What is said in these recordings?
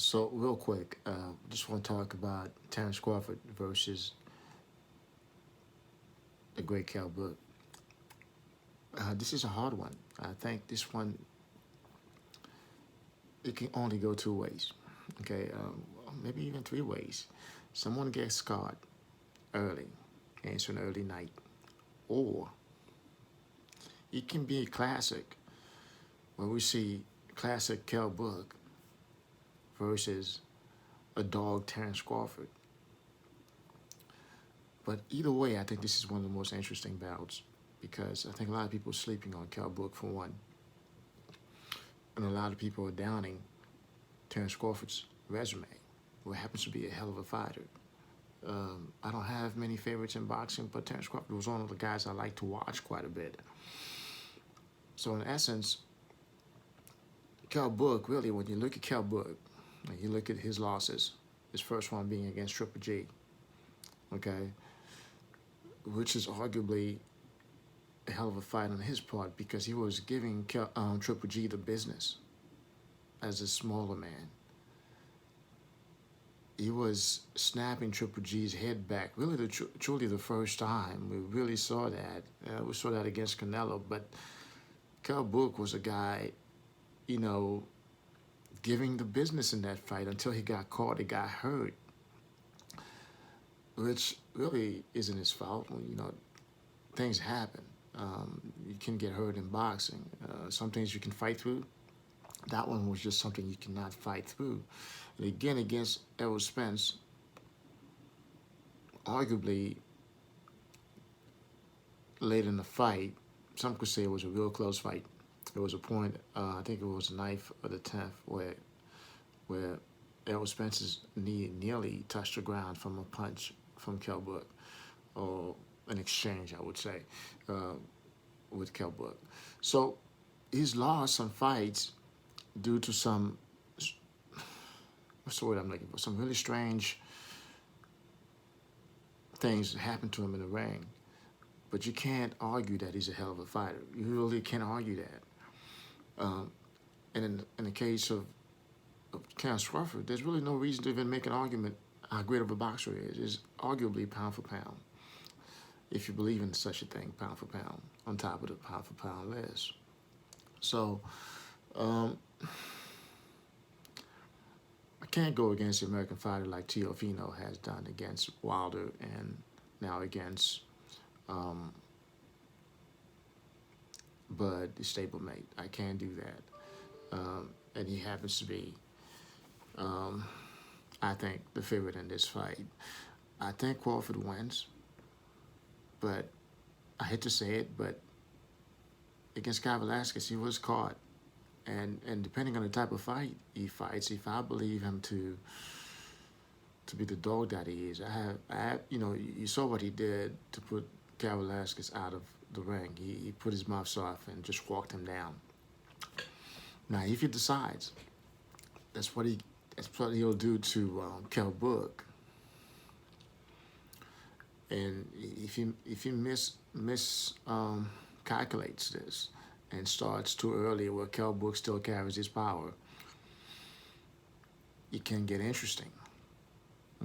So real quick, just want to talk about Terrence Crawford versus the great Kell. This is a hard one. I think this one, it can only go two ways. Okay, maybe even three ways. Someone gets caught early, and it's an early night, or it can be a classic where we see classic Kell book versus a dog Terrence Crawford. But either way, I think this is one of the most interesting bouts because I think a lot of people are sleeping on Kell Brook for one, and a lot of people are downing Terrence Crawford's resume, who happens to be a hell of a fighter. I don't have many favorites in boxing, but Terrence Crawford was one of the guys I like to watch quite a bit. So in essence, Kell Brook, really, when you look at Kell Brook, and you look at his losses, his first one being against Triple G, okay, which is arguably a hell of a fight on his part because he was giving Triple G the business as a smaller man. He was snapping Triple G's head back, really truly the first time. We really saw that. We saw that against Canelo, but Kell Brook was a guy, you know, giving the business in that fight until he got caught, he got hurt, which really isn't his fault. You know, things happen. You can get hurt in boxing. Some things you can fight through. That one was just something you cannot fight through. And again, against Errol Spence, arguably late in the fight, some could say it was a real close fight. There was a point, I think it was the ninth or the 10th, where Errol Spence's knee nearly touched the ground from a punch from Kell Brook, or an exchange, I would say, with Kell Brook. So he's lost some fights due to some, what's the word I'm looking for? Some really strange things that happened to him in the ring. But you can't argue that he's a hell of a fighter. You really can't argue that. And in the case of Terrence Crawford, there's really no reason to even make an argument how great of a boxer he is. He's arguably pound for pound, if you believe in such a thing, pound for pound, on top of the pound for pound list. So, I can't go against the American fighter like Teofimo has done against Wilder and now against Bud, the stablemate. I can't do that. And he happens to be, I think, the favorite in this fight. I think Crawford wins, but I hate to say it, but against Guy Velasquez, he was caught. And depending on the type of fight he fights, if I believe him to be the dog that he is, I have, you know, you saw what he did to put Guy Velasquez out of the ring. He put his mouth off and just walked him down. Now, if he decides, that's what he'll do to Kell Brook. And if he calculates this and starts too early where Kell Brook still carries his power, it can get interesting.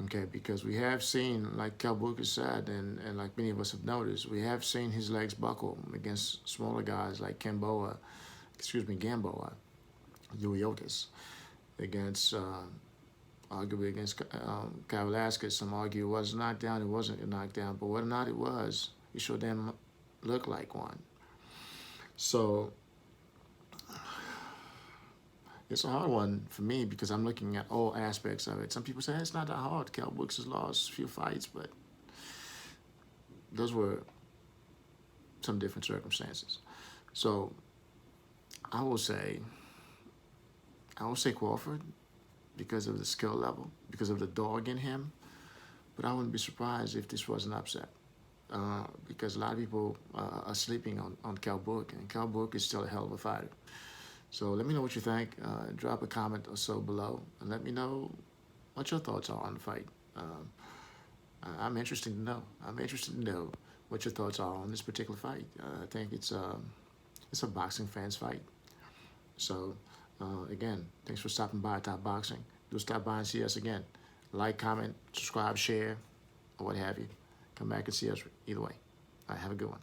Okay, because we have seen, like Kell Brook has said, and like many of us have noticed, we have seen his legs buckle against smaller guys like Gamboa, Louis Otis, against, arguably against Guy Velasquez. Some argue it was knocked down, it wasn't a knockdown, but whether or not it was, he sure didn't look like one. So it's a hard one for me because I'm looking at all aspects of it. Some people say it's not that hard. Kell Brook has lost a few fights, but those were some different circumstances. So I will say Crawford because of the skill level, because of the dog in him. But I wouldn't be surprised if this was an upset. Because a lot of people are sleeping on Kell Brook, and Kell Brook is still a hell of a fighter. So let me know what you think. Drop a comment or so below, and let me know what your thoughts are on the fight. I'm interested to know. I'm interested to know what your thoughts are on this particular fight. I think it's a boxing fan's fight. So again, thanks for stopping by Top Boxing. do stop by and see us again. Like, comment, subscribe, share, or what have you. Come back and see us either way. All right, have a good one.